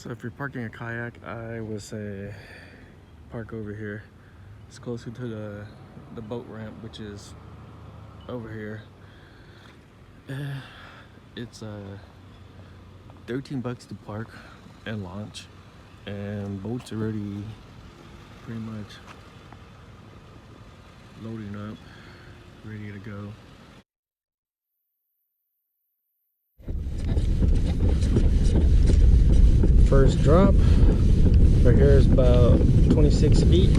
So if you're parking a kayak, I would say park over here. It's closer to the boat ramp, which is over here. It's 13 bucks to park and launch, and boats already pretty much loading up, ready to go. First drop right here is about 26 feet.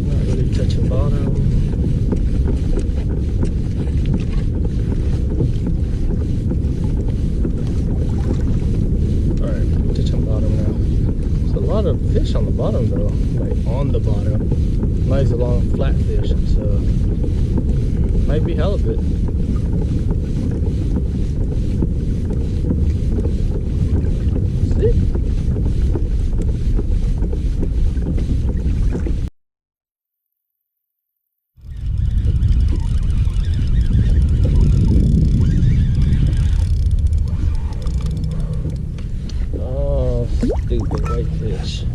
Not really touching bottom. A lot of fish on the bottom though, like on the bottom. Nice long flat fish, so might be halibut. See? Oh, stupid whitefish.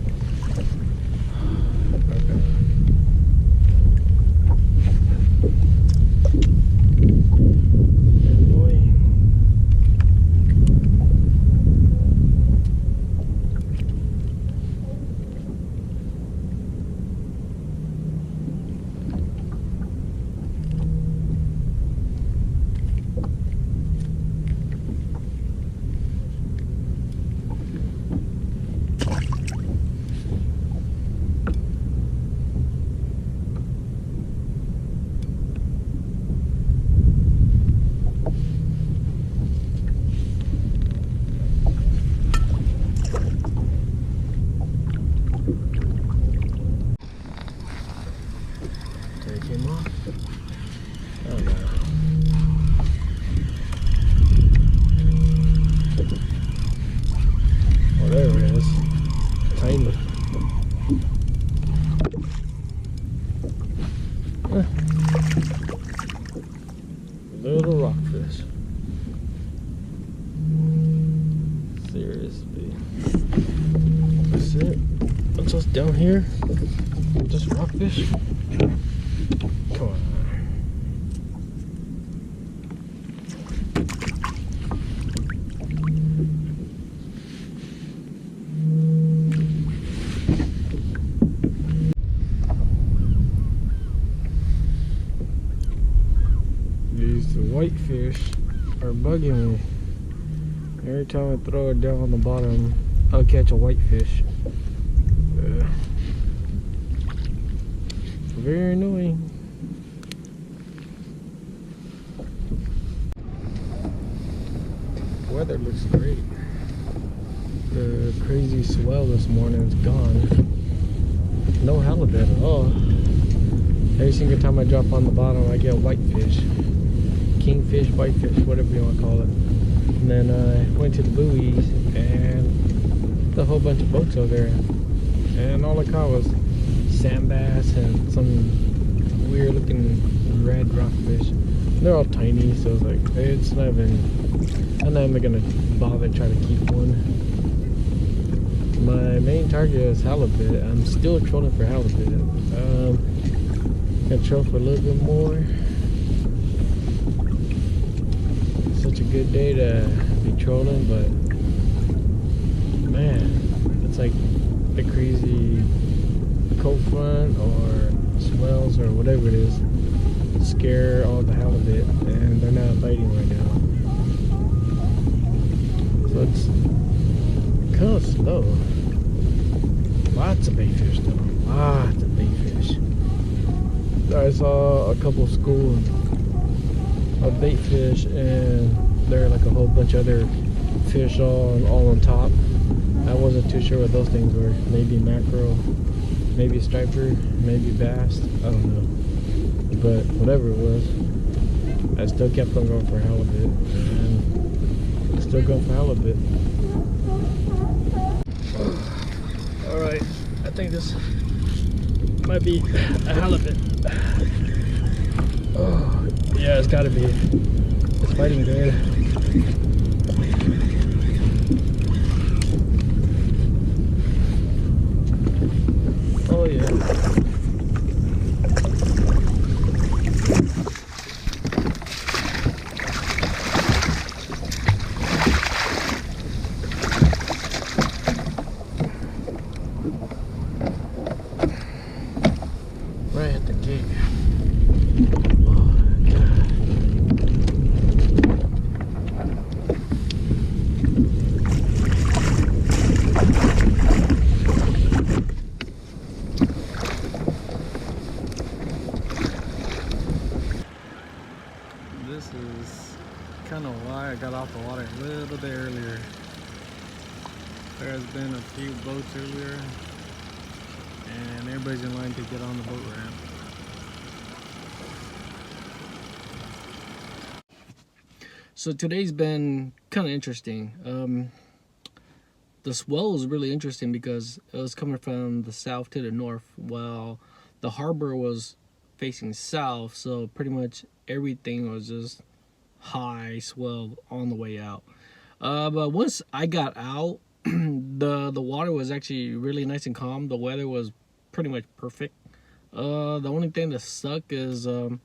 Little rockfish. Seriously. That's it. That's us down here. Just rockfish. Come on. These whitefish are bugging me. Every time I throw it down on the bottom, I'll catch a whitefish. Very annoying. Weather looks great. The crazy swell this morning is gone. No halibut at all. Every single time I drop on the bottom, I get whitefish. Kingfish, whitefish, whatever you want to call it. And then I went to the buoys and a whole bunch of boats over there. And all I caught was sand bass and some weird looking red rockfish. They're all tiny, so it's like, it's not even, I'm not even gonna bother trying to keep one. My main target is halibut. I'm still trolling for halibut. Gonna troll for a little bit more. Such a good day to be trolling, but man, it's like the crazy cold front or swells or whatever it is scare all the halibut, and they're not biting right now. So it's kind of slow. Lots of baitfish though. Lots of baitfish. I saw a couple of schools of baitfish, and there are like a whole bunch of other fish all on top. I wasn't too sure what those things were. Maybe mackerel, maybe striper, maybe bass. I don't know. But whatever it was, I still kept on going for halibut, and still going for halibut. think this might be a halibut. Oh, yeah, it's gotta be. It's fighting good. Oh yeah. Right at the gate. Oh, God. This is kind of why I got off the water a little bit earlier. There has been a few boats earlier, and everybody's in line to get on the boat ramp. So today's been kind of interesting. The swell was really interesting because it was coming from the south to the north, while the harbor was facing south. So pretty much everything was just high swell on the way out. But once I got out, the water was actually really nice and calm. The weather was pretty much perfect. The only thing that sucked is the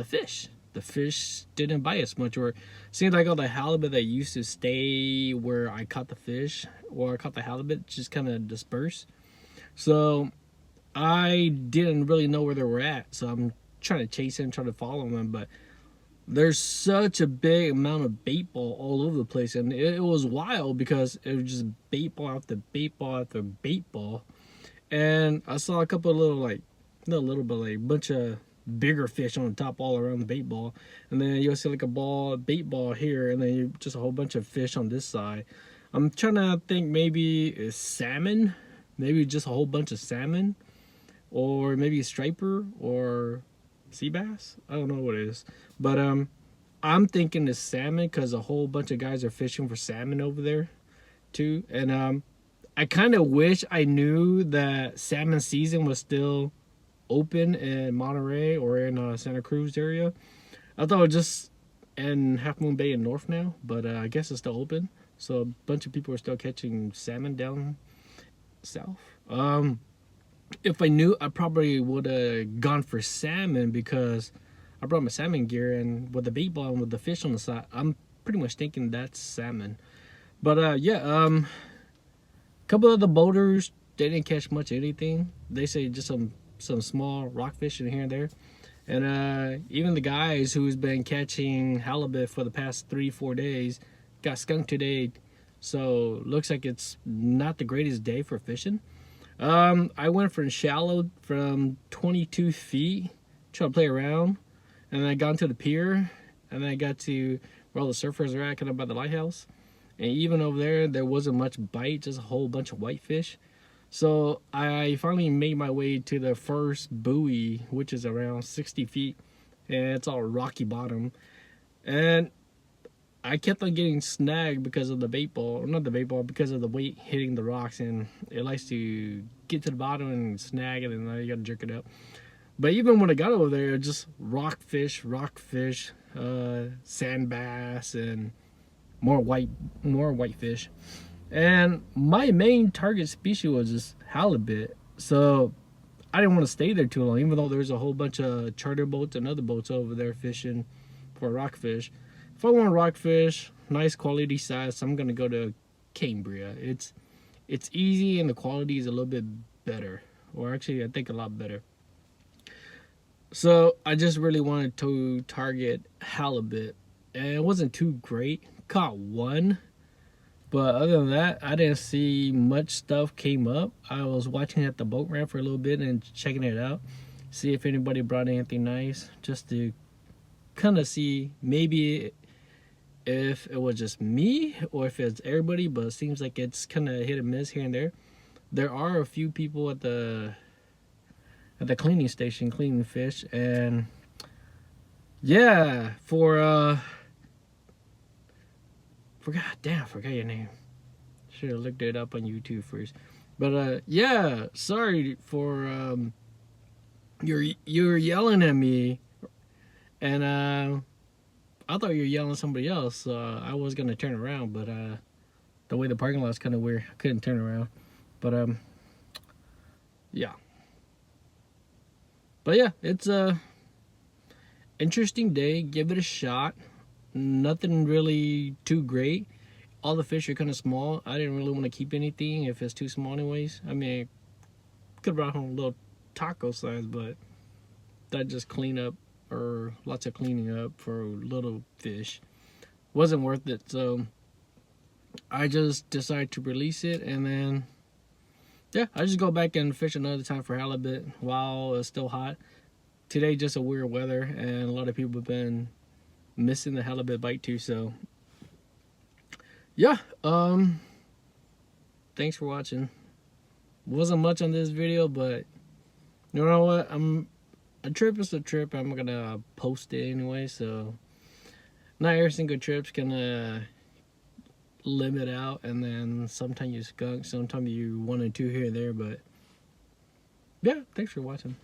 fish. The fish didn't bite as much, or it seemed like all the halibut that used to stay where I caught the fish or I caught the halibut just kind of dispersed. So I didn't really know where they were at. So I'm trying to chase them, trying to follow them, but there's such a big amount of bait ball all over the place, and it was wild because it was just bait ball after bait ball after bait ball. And I saw a couple of little, like, not a little, but like a bunch of bigger fish on the top all around the bait ball, and then you'll see like a bait ball here, and then you just a whole bunch of fish on this side. I'm trying to think, maybe it's salmon, maybe just a whole bunch of salmon, or maybe a striper or sea bass. I don't know what it is, but I'm thinking it's salmon because a whole bunch of guys are fishing for salmon over there too. And I kind of wish I knew that salmon season was still open in Monterey or in Santa Cruz area. I thought it was just in Half Moon Bay in North now, but I guess it's still open. So a bunch of people are still catching salmon down south. If I knew, I probably would have gone for salmon because I brought my salmon gear, and with the bait ball and with the fish on the side, I'm pretty much thinking that's salmon. But yeah, a couple of the boaters, they didn't catch much of anything. They say just some small rockfish in here and there. And even the guys who's been catching halibut for the past 3-4 days got skunked today. So looks like it's not the greatest day for fishing. I went from shallow from 22 feet, trying to play around, and then I got into the pier, and then I got to where all the surfers are at, kind of by the lighthouse. And even over there wasn't much bite, just a whole bunch of whitefish. So I finally made my way to the first buoy, which is around 60 feet, and it's all rocky bottom. And I kept on getting snagged because of the bait ball, or not the bait ball, because of the weight hitting the rocks, and it likes to get to the bottom and snag it, and now you gotta jerk it up. But even when I got over there, just rockfish, sand bass, and more whitefish. And my main target species was just halibut, so I didn't want to stay there too long, even though there's a whole bunch of charter boats and other boats over there fishing for rockfish. If I want rockfish, nice quality size, I'm gonna go to Cambria. It's easy and the quality is a little bit better, or actually I think a lot better. So I just really wanted to target halibut, and it wasn't too great. Caught one, but other than that, I didn't see much stuff came up. I was watching at the boat ramp for a little bit and checking it out, see if anybody brought anything nice, just to kind of see maybe if it was just me or if it's everybody. But it seems like it's kind of hit and miss here and there. There are a few people at the cleaning station cleaning fish, and yeah, I forgot your name. Should have looked it up on YouTube first. But yeah, sorry for you're yelling at me, and I thought you were yelling at somebody else. So I was gonna turn around, but the way the parking lot's kind of weird, I couldn't turn around. But yeah. But yeah, it's a interesting day. Give it a shot. Nothing really too great. All the fish are kind of small. I didn't really want to keep anything if it's too small anyways. I mean, could have brought home a little taco size, but that just clean up or lots of cleaning up for little fish wasn't worth it. So I just decided to release it, and then yeah, I just go back and fish another time for halibut while it's still hot. Today just a weird weather, and a lot of people have been missing the halibut bite too. So yeah, thanks for watching. Wasn't much on this video, but you know what? A trip is a trip. I'm gonna post it anyway, so not every single trip's gonna limit out, and then sometimes you skunk, sometimes you 1 and 2 here and there, but yeah, thanks for watching.